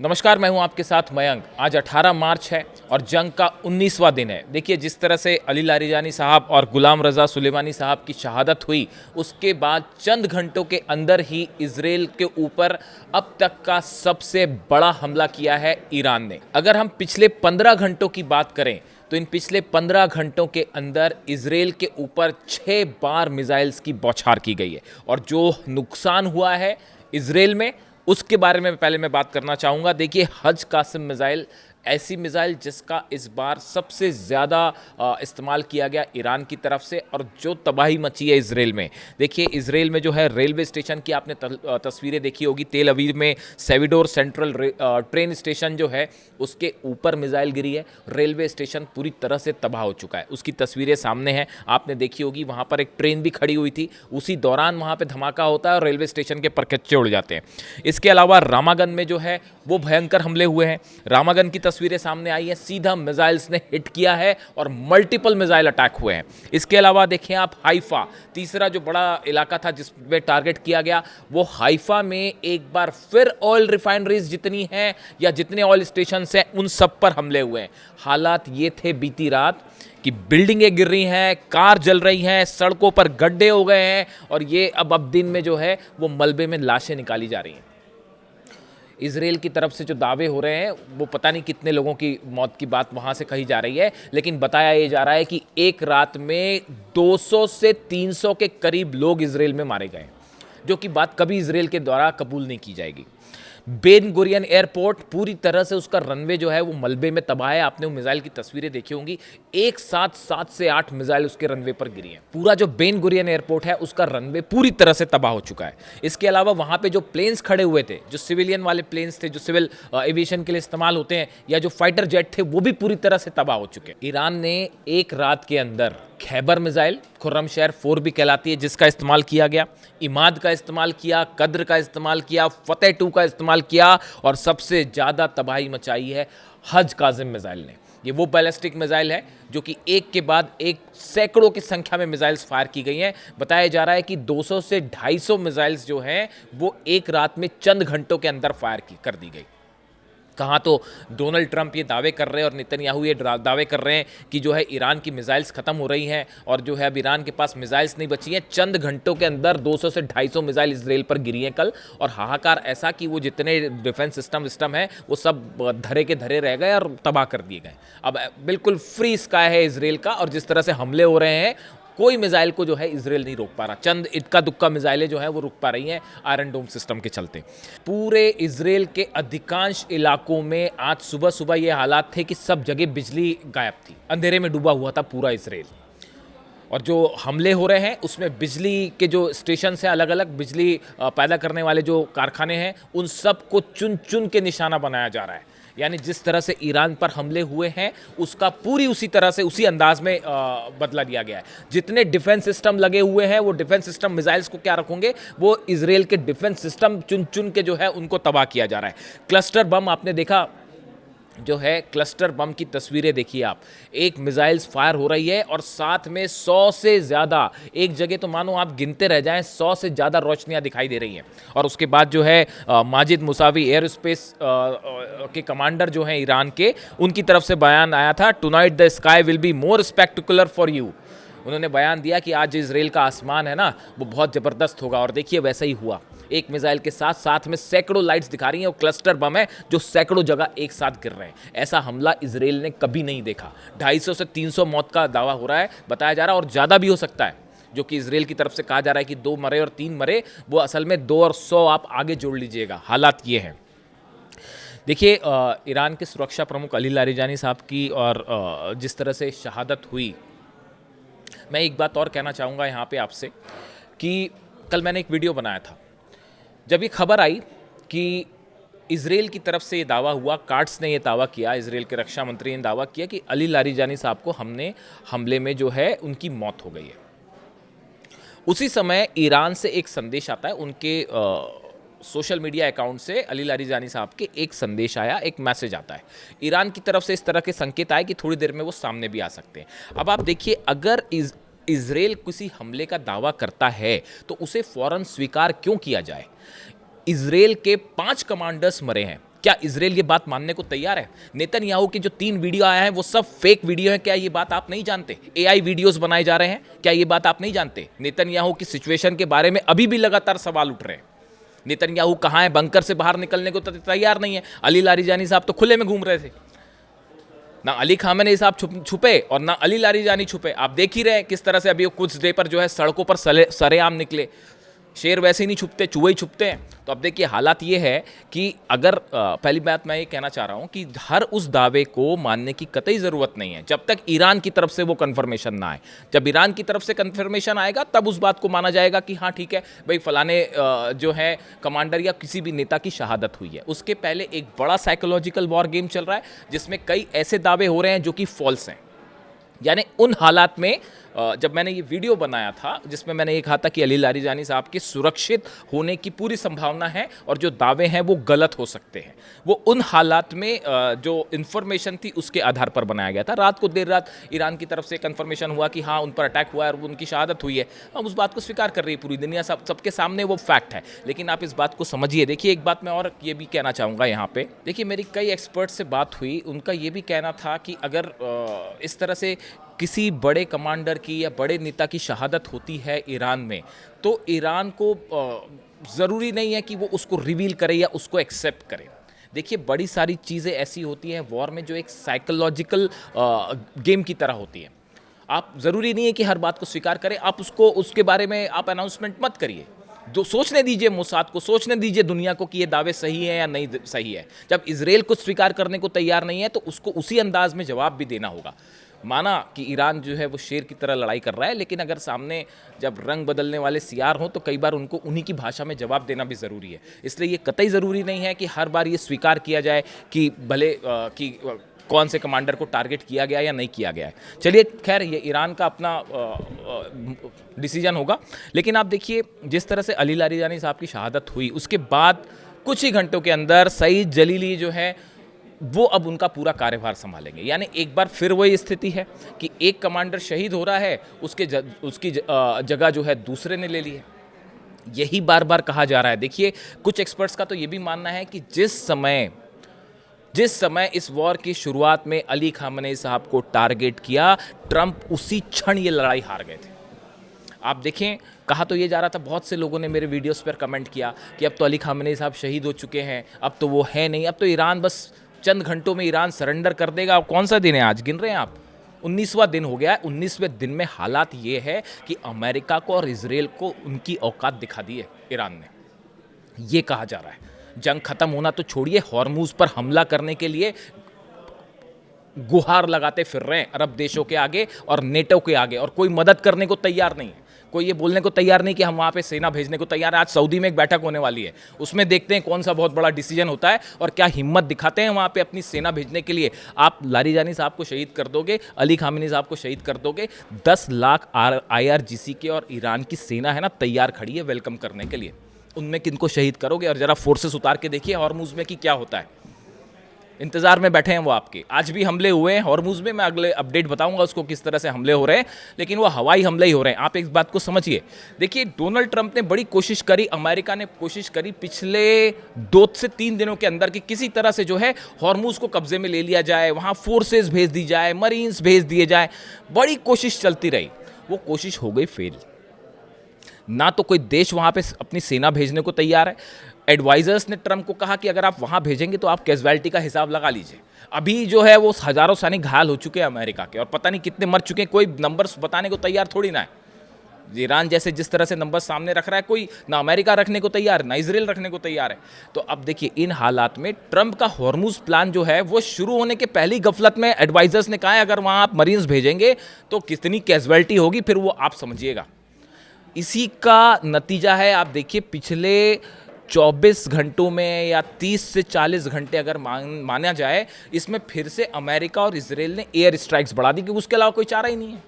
नमस्कार, मैं हूं आपके साथ मयंक। आज 18 मार्च है और जंग का 19वां दिन है। देखिए, जिस तरह से अली लारीजानी साहब और गुलाम रज़ा सुलेमानी साहब की शहादत हुई, उसके बाद चंद घंटों के अंदर ही इजराइल के ऊपर अब तक का सबसे बड़ा हमला किया है ईरान ने। अगर हम पिछले 15 घंटों की बात करें तो इन पिछले 15 घंटों के अंदर इजराइल के ऊपर 6 बार मिसाइल्स की बौछार की गई है। और जो नुकसान हुआ है इजराइल में, उसके बारे में पहले मैं बात करना चाहूँगा। देखिए, हज कासिम मिसाइल, ऐसी मिसाइल जिसका इस बार सबसे ज़्यादा इस्तेमाल किया गया ईरान की तरफ से, और जो तबाही मची है इजराइल में। देखिए, इजराइल में जो है रेलवे स्टेशन की आपने तस्वीरें देखी होगी। तेल अवीव में सेविडोर सेंट्रल ट्रेन स्टेशन जो है, उसके ऊपर मिसाइल गिरी है। रेलवे स्टेशन पूरी तरह से तबाह हो चुका है। उसकी तस्वीरें सामने हैं, आपने देखी होगी। वहाँ पर एक ट्रेन भी खड़ी हुई थी, उसी दौरान वहाँ पर धमाका होता है और रेलवे स्टेशन के परखच्चे उड़ जाते हैं। इसके अलावा रामागन में जो है वो भयंकर हमले हुए हैं। रामागन की तस्वीरें सामने आई हैं, सीधा मिसाइल्स ने हिट किया है और मल्टीपल मिसाइल अटैक हुए हैं। इसके अलावा देखें आप, हाइफा, तीसरा जो बड़ा इलाका था जिसमें टारगेट किया गया, वो हाइफा में एक बार फिर ऑयल रिफाइनरीज जितनी हैं या जितने ऑयल स्टेशन हैं, उन सब पर हमले हुए हैं। हालात ये थे बीती रात कि बिल्डिंगें गिर रही हैं, कार जल रही हैं, सड़कों पर गड्ढे हो गए हैं, और ये अब दिन में जो है वो मलबे में लाशें निकाली जा रही हैं। इजराइल की तरफ से जो दावे हो रहे हैं, वो पता नहीं कितने लोगों की मौत की बात वहाँ से कही जा रही है, लेकिन बताया ये जा रहा है कि एक रात में 200 से 300 के करीब लोग इजराइल में मारे गए, जो कि बात कभी इजराइल के द्वारा कबूल नहीं की जाएगी। बेन गुरियन एयरपोर्ट पूरी तरह से, उसका रनवे जो है वो मलबे में तबाह है। आपने वो मिसाइल की तस्वीरें देखी होंगी। एक साथ 7 से 8 मिसाइल उसके रनवे पर गिरी हैं। पूरा जो बेन गुरियन एयरपोर्ट है, उसका रनवे पूरी तरह से तबाह हो चुका है। इसके अलावा वहाँ पे जो प्लेन्स खड़े हुए थे, जो सिविलियन वाले प्लेन्स थे, जो सिविल एविएशन के लिए इस्तेमाल होते हैं, या जो फाइटर जेट थे, वो भी पूरी तरह से तबाह हो चुके हैं। ईरान ने एक रात के अंदर खैबर मिसाइल, खुर्रमशहर 4 भी कहलाती है, जिसका इस्तेमाल किया गया, इमाद का इस्तेमाल किया, कद्र का इस्तेमाल किया, फतेह 2 का इस्तेमाल किया, और सबसे ज़्यादा तबाही मचाई है हज कासिम मिसाइल ने। ये वो बैलिस्टिक मिसाइल है जो कि एक के बाद एक सैकड़ों की संख्या में मिसाइल्स फायर की गई हैं। बताया जा रहा है कि 200 से 250 मिसाइल्स जो हैं वो एक रात में चंद घंटों के अंदर फायर कर दी गई। कहाँ तो डोनाल्ड ट्रंप ये दावे कर रहे हैं और नेतन्याहू ये दावे कर रहे हैं कि जो है ईरान की मिसाइल्स ख़त्म हो रही हैं, और जो है अब ईरान के पास मिसाइल्स नहीं बची हैं। चंद घंटों के अंदर 200 से 250 मिसाइल इजराइल पर गिरी हैं कल, और हाहाकार ऐसा कि वो जितने डिफेंस सिस्टम है वो सब धरे के धरे रह गए और तबाह कर दिए गए। अब बिल्कुल फ्री स्काई है इजराइल का, और जिस तरह से हमले हो रहे हैं, कोई मिसाइल को जो है इजराइल नहीं रोक पा रहा। चंद इक्का दुक्का मिसाइलें जो है वो रुक पा रही हैं आयरन डोम सिस्टम के चलते। पूरे इजराइल के अधिकांश इलाकों में आज सुबह सुबह ये हालात थे कि सब जगह बिजली गायब थी, अंधेरे में डूबा हुआ था पूरा इजराइल। और जो हमले हो रहे हैं उसमें बिजली के जो स्टेशन हैं, अलग अलग बिजली पैदा करने वाले जो कारखाने हैं, उन सब को चुन चुन के निशाना बनाया जा रहा है। यानी जिस तरह से ईरान पर हमले हुए हैं, उसका पूरी उसी तरह से, उसी अंदाज में बदला लिया गया है। जितने डिफेंस सिस्टम लगे हुए हैं, वो डिफेंस सिस्टम मिसाइल्स को क्या रखेंगे, वो इजराइल के डिफेंस सिस्टम चुन चुन के जो है उनको तबाह किया जा रहा है। क्लस्टर बम आपने देखा, जो है क्लस्टर बम की तस्वीरें देखिए आप। एक मिसाइल्स फायर हो रही है और साथ में 100 से ज़्यादा, एक जगह तो मानो आप गिनते रह जाएं, 100 से ज़्यादा रोशनियां दिखाई दे रही हैं। और उसके बाद जो है माजिद मुसावी एयर स्पेस के कमांडर जो हैं ईरान के, उनकी तरफ से बयान आया था, tonight the sky will be more spectacular for you. उन्होंने बयान दिया कि आज इजराइल का आसमान है ना, वो बहुत ज़बरदस्त होगा, और देखिए वैसा ही हुआ। एक मिसाइल के साथ साथ में सैकड़ों लाइट्स दिखा रही हैं, और क्लस्टर बम है जो सैकड़ों जगह एक साथ गिर रहे हैं। ऐसा हमला इजराइल ने कभी नहीं देखा। 250 से 300 मौत का दावा हो रहा है, बताया जा रहा है, और ज़्यादा भी हो सकता है, जो कि इजराइल की तरफ से कहा जा रहा है कि 2 मरे और 3 मरे, वो असल में 2 और 100 आप आगे जोड़ लीजिएगा। हालात ये हैं। देखिए, ईरान के सुरक्षा प्रमुख अली लारीजानी साहब की और जिस तरह से शहादत हुई, मैं एक बात और कहना चाहूँगा यहाँ पे आपसे कि कल मैंने एक वीडियो बनाया था। जब ये खबर आई कि इजराइल की तरफ से ये दावा हुआ, कार्ड्स ने ये दावा किया, इजराइल के रक्षा मंत्री ने दावा किया कि अली लारीजानी साहब को हमले में जो है उनकी मौत हो गई है। उसी समय ईरान से एक संदेश आता है, उनके सोशल मीडिया अकाउंट से अली लारीजानी साहब के एक संदेश आया, एक मैसेज आता है। ईरान की तरफ से इस तरह के संकेत आए कि थोड़ी देर में वो सामने भी आ सकते हैं। अब आप देखिए, अगर इजराइल किसी हमले का दावा करता है तो उसे फौरन स्वीकार क्यों किया जाए। इजराइल के 5 कमांडर्स मरे हैं, क्या इजराइल ये बात मानने को तैयार है? नेतन्याहू की जो 3 वीडियो आया है वो सब फेक वीडियो है, क्या ये बात आप नहीं जानते? एआई वीडियोस बनाए जा रहे हैं, क्या ये बात आप नहीं जानते? नेतन्याहू की सिचुएशन के बारे में अभी भी लगातार सवाल उठ रहे हैं। नेतन्याहू कहाँ है? बंकर से बाहर निकलने को तैयार नहीं है। अली लारिजानी साहब तो खुले में घूम रहे थे, ना अली खामेनी साहब छुपे और ना अली लारिजानी छुपे। आप देख ही रहे किस तरह से अभी कुछ देर पर जो है सड़कों पर सरेआम निकले। शेर वैसे ही नहीं छुपते, चूहे ही छुपते हैं। तो अब देखिए हालात ये है कि अगर पहली बात मैं ये कहना चाह रहा हूँ कि हर उस दावे को मानने की कतई ज़रूरत नहीं है जब तक ईरान की तरफ से वो कन्फर्मेशन ना आए। जब ईरान की तरफ से कन्फर्मेशन आएगा तब उस बात को माना जाएगा कि हाँ ठीक है भाई, फलाने जो है कमांडर या किसी भी नेता की शहादत हुई है। उसके पहले एक बड़ा साइकोलॉजिकल वॉर गेम चल रहा है जिसमें कई ऐसे दावे हो रहे हैं जो कि फॉल्स हैं। यानी उन हालात में जब मैंने ये वीडियो बनाया था जिसमें मैंने ये कहा था कि अली लारिजानी साहब के सुरक्षित होने की पूरी संभावना है और जो दावे हैं वो गलत हो सकते हैं, वो उन हालात में जो इन्फॉर्मेशन थी उसके आधार पर बनाया गया था। रात को देर रात ईरान की तरफ से कन्फर्मेशन हुआ कि हाँ उन पर अटैक हुआ है और उनकी शहादत हुई है। हम उस बात को स्वीकार कर रही है पूरी दुनिया, सबके सामने वो फैक्ट है। लेकिन आप इस बात को समझिए। देखिए एक बात मैं और ये भी कहना चाहूँगा यहाँ पे, देखिए मेरी कई एक्सपर्ट से बात हुई, उनका ये भी कहना था कि अगर इस तरह से किसी बड़े कमांडर की या बड़े नेता की शहादत होती है ईरान में, तो ईरान को ज़रूरी नहीं है कि वो उसको रिवील करे या उसको एक्सेप्ट करे। देखिए बड़ी सारी चीज़ें ऐसी होती हैं वॉर में जो एक साइकोलॉजिकल गेम की तरह होती है। आप ज़रूरी नहीं है कि हर बात को स्वीकार करें, आप उसके बारे में आप अनाउंसमेंट मत करिए। जो सोचने दीजिए मोसाद को, सोचने दीजिए दुनिया को कि ये दावे सही है या नहीं सही है। जब इजराइल कुछ स्वीकार करने को तैयार नहीं है तो उसको उसी अंदाज में जवाब भी देना होगा। माना कि ईरान जो है वो शेर की तरह लड़ाई कर रहा है, लेकिन अगर सामने जब रंग बदलने वाले सियार हों तो कई बार उनको उन्हीं की भाषा में जवाब देना भी ज़रूरी है। इसलिए ये कतई ज़रूरी नहीं है कि हर बार ये स्वीकार किया जाए कि भले कि कौन से कमांडर को टारगेट किया गया या नहीं किया गया है। चलिए खैर ये ईरान का अपना डिसीजन होगा। लेकिन आप देखिए जिस तरह से अली लारिजानी साहब की शहादत हुई उसके बाद कुछ ही घंटों के अंदर सईद जलीली जो है वो अब उनका पूरा कार्यभार संभालेंगे। यानी एक बार फिर वही स्थिति है कि एक कमांडर शहीद हो रहा है, उसकी जगह जो है दूसरे ने ले ली है। यही बार बार कहा जा रहा है। देखिए कुछ एक्सपर्ट्स का तो ये भी मानना है कि जिस समय इस वॉर की शुरुआत में अली खामेनी साहब को टारगेट किया, ट्रंप उसी क्षण ये लड़ाई हार गए थे। आप देखें, कहा तो ये जा रहा था, बहुत से लोगों ने मेरे वीडियोस पर कमेंट किया कि अब तो अली खामेनी साहब शहीद हो चुके हैं, अब तो वो है नहीं, अब तो ईरान बस चंद घंटों में ईरान सरेंडर कर देगा। अब कौन सा दिन है आज गिन रहे हैं आप? 19वां दिन हो गया है। 19वें दिन में हालात ये है कि अमेरिका को और इजराइल को उनकी औकात दिखा दी है ईरान ने। ये कहा जा रहा है जंग खत्म होना तो छोड़िए, हॉर्मुज पर हमला करने के लिए गुहार लगाते फिर रहे हैं अरब देशों के आगे और नेटो के आगे, और कोई मदद करने को तैयार नहीं है। कोई ये बोलने को तैयार नहीं कि हम वहाँ पे सेना भेजने को तैयार है। आज सऊदी में एक बैठक होने वाली है, उसमें देखते हैं कौन सा बहुत बड़ा डिसीजन होता है और क्या हिम्मत दिखाते हैं वहाँ पे अपनी सेना भेजने के लिए। आप लारिजानी साहब को शहीद कर दोगे, अली खामेनी साहब को शहीद कर दोगे, 10 लाख IRGC के और ईरान की सेना है ना तैयार खड़ी है वेलकम करने के लिए। उनमें किनको शहीद करोगे? और जरा फोर्सेस उतार के देखिए हॉर्मुज में कि क्या होता है। इंतजार में बैठे हैं वो आपके। आज भी हमले हुए हैं हॉर्मुज में, मैं अगले अपडेट बताऊंगा उसको किस तरह से हमले हो रहे हैं, लेकिन वो हवाई हमले ही हो रहे हैं। आप एक बात को समझिए। देखिए डोनाल्ड ट्रंप ने बड़ी कोशिश करी, अमेरिका ने कोशिश करी पिछले 2 से 3 दिनों के अंदर कि किसी तरह से जो है हॉर्मुज को कब्जे में ले लिया जाए, वहाँ फोर्सेज भेज दी जाए, मरीन्स भेज दिए जाए। बड़ी कोशिश चलती रही, वो कोशिश हो गई फेल। ना तो कोई देश वहाँ पे अपनी सेना भेजने को तैयार है। एडवाइजर्स ने ट्रंप को कहा कि अगर आप वहाँ भेजेंगे तो आप कैजुअलिटी का हिसाब लगा लीजिए। अभी जो है वो हज़ारों सैनिक घायल हो चुके हैं अमेरिका के, और पता नहीं कितने मर चुके हैं। कोई नंबर्स बताने को तैयार थोड़ी ना है। ईरान जैसे जिस तरह से नंबर सामने रख रहा है, कोई ना अमेरिका रखने को तैयार, ना इजराइल रखने को तैयार है। तो अब देखिए इन हालात में ट्रंप का हॉर्मुज प्लान जो है वो शुरू होने के पहली गफलत में एडवाइजर्स ने कहा है अगर वहाँ आप मरीन्स भेजेंगे तो कितनी कैजुअलिटी होगी, फिर वो आप समझिएगा। इसी का नतीजा है, आप देखिए पिछले 24 घंटों में या 30 से 40 घंटे अगर माना जाए, इसमें फिर से अमेरिका और इजराइल ने एयर स्ट्राइक्स बढ़ा दी, क्योंकि उसके अलावा कोई चारा ही नहीं है।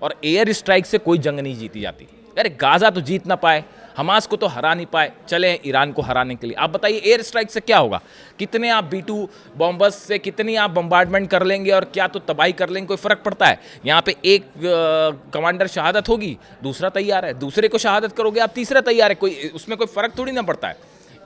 और एयर स्ट्राइक से कोई जंग नहीं जीती जाती। अरे गाजा तो जीत ना पाए, हमास को तो हरा नहीं पाए, चले ईरान को हराने के लिए। आप बताइए एयर स्ट्राइक से क्या होगा? कितने आप B2 बॉम्बर्स से कितनी आप बम्बार्डमेंट कर लेंगे और क्या तो तबाही कर लेंगे, कोई फ़र्क पड़ता है? यहाँ पे एक कमांडर शहादत होगी, दूसरा तैयार है, दूसरे को शहादत करोगे आप, तीसरा तैयार है, कोई उसमें कोई फ़र्क थोड़ी ना पड़ता है।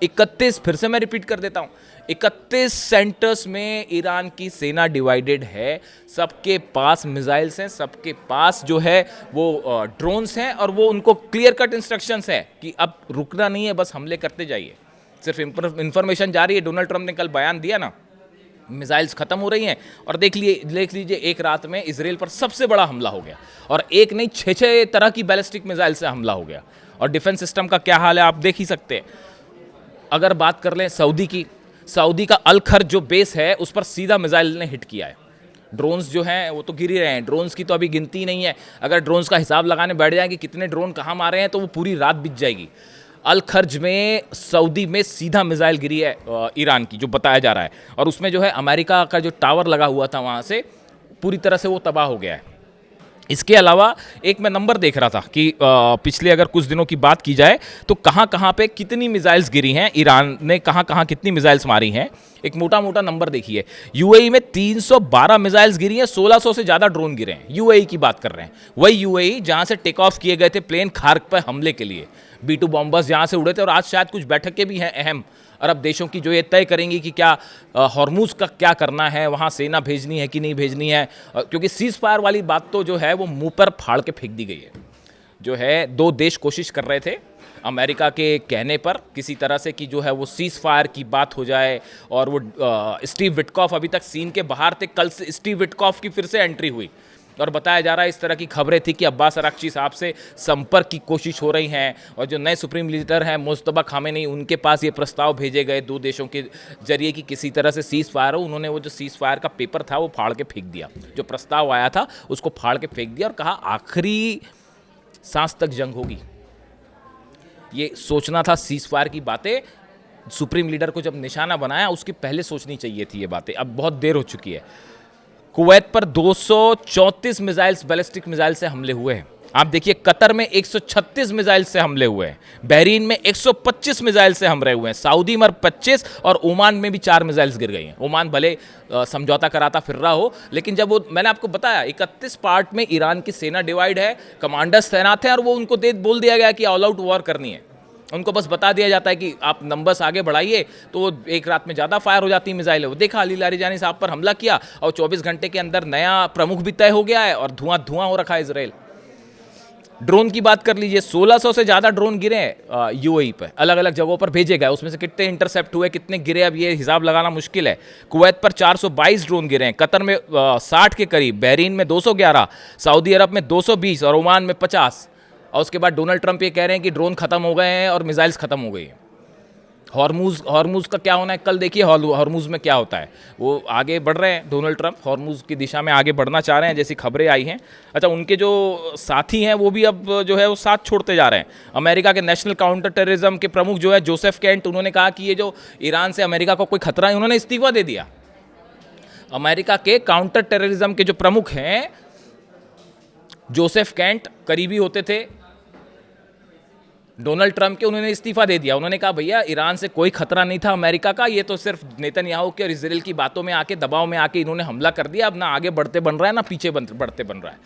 31 फिर से मैं रिपीट कर देता हूँ, 31 सेंटर्स में ईरान की सेना डिवाइडेड है, सबके पास मिसाइल्स हैं, सबके पास जो है वो ड्रोन्स हैं, और वो उनको क्लियर कट इंस्ट्रक्शंस है कि अब रुकना नहीं है, बस हमले करते जाइए। सिर्फ इंफॉर्मेशन जा रही है। डोनाल्ड ट्रंप ने कल बयान दिया ना, मिसाइल्स खत्म हो रही हैं, और देख लीजिए एक रात में इसराइल पर सबसे बड़ा हमला हो गया, और एक नहीं 6 तरह की बैलिस्टिक मिसाइल से हमला हो गया। और डिफेंस सिस्टम का क्या हाल है आप देख ही सकते हैं। अगर बात कर लें सऊदी की, सऊदी का अल खर्ज जो बेस है उस पर सीधा मिसाइल ने हिट किया है। ड्रोन्स जो हैं वो तो गिर ही रहे हैं, ड्रोन्स की तो अभी गिनती नहीं है। अगर ड्रोन्स का हिसाब लगाने बैठ जाएंगे कितने ड्रोन कहाँ मारे हैं तो वो पूरी रात बीत जाएगी। अल खर्ज में सऊदी में सीधा मिसाइल गिरी है ईरान की, जो बताया जा रहा है, और उसमें जो है अमेरिका का जो टावर लगा हुआ था वहाँ से पूरी तरह से वो तबाह हो गया है। इसके अलावा एक मैं नंबर देख रहा था कि पिछले अगर कुछ दिनों की बात की जाए तो कहाँ कहाँ पे कितनी मिसाइल्स गिरी हैं, ईरान ने कहाँ कहाँ कितनी मिसाइल्स मारी हैं। एक मोटा मोटा नंबर देखिए, यूएई में 312 मिसाइल्स गिरी हैं, 1600 से ज़्यादा ड्रोन गिरे हैं। यूएई की बात कर रहे हैं, वही यूएई जहाँ से टेक ऑफ किए गए थे प्लेन खार्क पर हमले के लिए। B-2 बॉम्बर्स जहाँ से उड़े थे, और आज शायद कुछ बैठकें भी हैं अहम अरब देशों की, जो ये तय करेंगी कि क्या हॉर्मूज का क्या करना है, वहाँ सेना भेजनी है कि नहीं भेजनी है। क्योंकि सीज़ फायर वाली बात तो जो है वो मुंह पर फाड़ के फेंक दी गई है। जो है दो देश कोशिश कर रहे थे अमेरिका के कहने पर किसी तरह से कि जो है वो सीज़ फायर की बात हो जाए, और वो स्टीव विटकॉफ अभी तक सीन के बाहर थे। कल से स्टीव विटकॉफ की फिर से एंट्री हुई, और बताया जा रहा है इस तरह की खबरें थी कि अब्बास अराक्ची साहब से संपर्क की कोशिश हो रही हैं, और जो नए सुप्रीम लीडर हैं मुस्तफा खामेनी, उनके पास ये प्रस्ताव भेजे गए दो देशों के जरिए कि किसी तरह से सीज़ फायर हो। उन्होंने वो जो सीज़ फायर का पेपर था वो फाड़ के फेंक दिया, जो प्रस्ताव आया था उसको फाड़ के फेंक दिया, और कहा आखिरी सांस तक जंग होगी। ये सोचना था सीज़ फायर की बातें, सुप्रीम लीडर को जब निशाना बनाया उसके पहले सोचनी चाहिए थी ये बातें, अब बहुत देर हो चुकी है। कुवैत पर 234 मिसाइल्स बैलिस्टिक मिसाइल से हमले हुए हैं। आप देखिए कतर में 136 मिसाइल से हमले हुए हैं, बहरीन में 125 मिसाइल से हमले हुए हैं, सऊदी में 25, और ओमान में भी 4 मिसाइल्स गिर गई हैं। ओमान भले समझौता कराता फिर रहा हो, लेकिन जब वो मैंने आपको बताया 31 पार्ट में ईरान की सेना डिवाइड है, कमांडर्स तैनात हैं, और वो उनको बोल दिया गया कि ऑल आउट वॉर करनी है। उनको बस बता दिया जाता है कि आप नंबर्स आगे बढ़ाइए, तो वो एक रात में ज़्यादा फायर हो जाती है मिसाइलें। वो देखा अली लारीजानी साहब पर हमला किया, और 24 घंटे के अंदर नया प्रमुख भी तय हो गया है, और धुआं धुआं हो रखा है इसराइल। ड्रोन की बात कर लीजिए, 1600 से ज़्यादा ड्रोन गिरे हैं यूएई पर, अलग अलग जगहों पर भेजे गए। उसमें से कितने इंटरसेप्ट हुए, कितने गिरे, अब ये हिसाब लगाना मुश्किल है। कुवैत पर 422 ड्रोन गिरे हैं, कतर में 60 के करीब, बहरीन में 211, सऊदी अरब में 220, और ओमान में 50। और उसके बाद डोनाल्ड ट्रंप ये कह रहे हैं कि ड्रोन खत्म हो गए हैं और मिसाइल्स खत्म हो गई हैं। हॉर्मूज का क्या होना है, कल देखिए हॉर्मूज में क्या होता है। वो आगे बढ़ रहे हैं, डोनाल्ड ट्रंप हॉर्मूज की दिशा में आगे बढ़ना चाह रहे हैं, जैसी खबरें आई हैं। अच्छा, उनके जो साथी हैं वो भी अब जो है वो साथ छोड़ते जा रहे हैं। अमेरिका के नेशनल काउंटर टेररिज्म के प्रमुख जो है जोसेफ कैंट, उन्होंने कहा कि ये जो ईरान से अमेरिका को कोई खतरा है, उन्होंने इस्तीफा दे दिया। अमेरिका के काउंटर टेररिज्म के जो प्रमुख हैं जोसेफ कैंट, करीबी होते थे डोनाल्ड ट्रंप के, उन्होंने इस्तीफा दे दिया। उन्होंने कहा भैया ईरान से कोई खतरा नहीं था अमेरिका का, ये तो सिर्फ नेतन्याहू के और इजराइल की बातों में आके, दबाव में आके इन्होंने हमला कर दिया। अब ना आगे बढ़ते बन रहा है ना पीछे बढ़ते बन रहा है।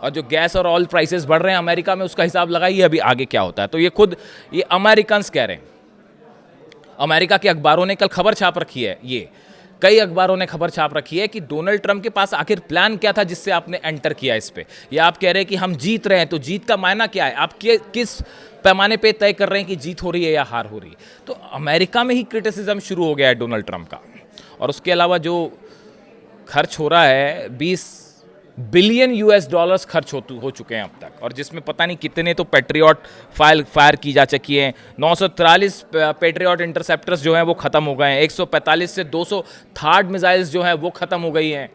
और जो गैस और ऑयल प्राइसेस बढ़ रहे हैं अमेरिका में, उसका हिसाब लगाइए अभी आगे क्या होता है। तो ये खुद ये अमेरिकन्स कह रहे हैं। अमेरिका के अखबारों ने कल खबर छाप रखी है, ये कई अखबारों ने खबर छाप रखी है कि डोनाल्ड ट्रंप के पास आखिर प्लान क्या था जिससे आपने एंटर किया इस पे। या आप कह रहे हैं कि हम जीत रहे हैं, तो जीत का मायना क्या है, आप किस पैमाने पे तय कर रहे हैं कि जीत हो रही है या हार हो रही है। तो अमेरिका में ही क्रिटिसिज्म शुरू हो गया है डोनाल्ड ट्रंप का। और उसके अलावा जो खर्च हो रहा है, 20 बिलियन यूएस डॉलर्स खर्च हो चुके हैं अब तक, और जिसमें पता नहीं कितने तो पैट्रियट फायर की जा चुकी हैं। 943 पैट्रियट इंटरसेप्टर्स जो हैं वो ख़त्म हो गए हैं। 145 से 200 थर्ड मिसाइल्स जो हैं वो ख़त्म हो गई हैं।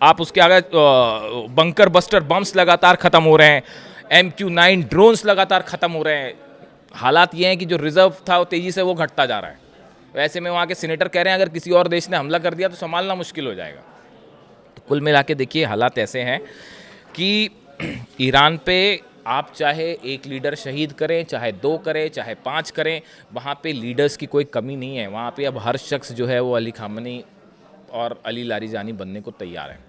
आप उसके आगे बंकर बस्टर बम्स लगातार ख़त्म हो रहे हैं। MQ-9 ड्रोन्स लगातार ख़त्म हो रहे हैं। हालात ये हैं कि जो रिजर्व था वो तेज़ी से वो घटता जा रहा है। वैसे में वहाँ के सीनेटर कह रहे हैं अगर किसी और देश ने हमला कर दिया तो संभालना मुश्किल हो जाएगा। तो कुल मिला के देखिए हालात ऐसे हैं कि ईरान पे आप चाहे एक लीडर शहीद करें, चाहे 2 करें, चाहे 5 करें, वहाँ पे लीडर्स की कोई कमी नहीं है। वहाँ पे अब हर शख्स जो है वो अली खामनी और अली लारीजानी बनने को तैयार है।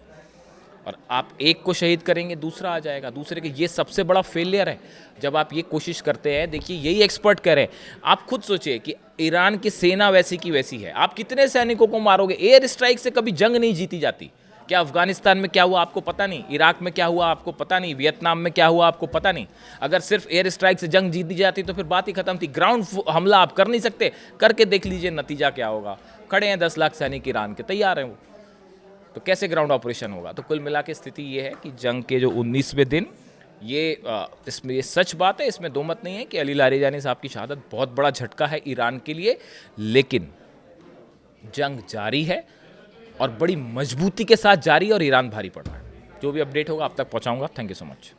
और आप एक को शहीद करेंगे दूसरा आ जाएगा, दूसरे के, ये सबसे बड़ा फेलियर है जब आप ये कोशिश करते हैं। देखिए यही एक्सपर्ट कह रहे हैं, आप खुद सोचिए कि ईरान की सेना वैसी की वैसी है, आप कितने सैनिकों को मारोगे? एयर स्ट्राइक से कभी जंग नहीं जीती जाती। क्या अफगानिस्तान में क्या हुआ आपको पता नहीं, इराक में क्या हुआ आपको पता नहीं, वियतनाम में क्या हुआ आपको पता नहीं। अगर सिर्फ एयर स्ट्राइक से जंग जीती जाती तो फिर बात ही खत्म थी। ग्राउंड हमला आप कर नहीं सकते, करके देख लीजिए नतीजा क्या होगा। खड़े हैं 10 लाख सैनिक ईरान के, तैयार हैं वो, तो कैसे ग्राउंड ऑपरेशन होगा? तो कुल मिला के स्थिति ये है कि जंग के जो 19वें दिन, इसमें ये सच बात है, इसमें दो मत नहीं है कि अली लारीजानी साहब की शहादत बहुत बड़ा झटका है ईरान के लिए, लेकिन जंग जारी है और बड़ी मजबूती के साथ जारी है और ईरान भारी पड़ रहा है। जो भी अपडेट होगा आप तक पहुंचाऊंगा। Thank you so much.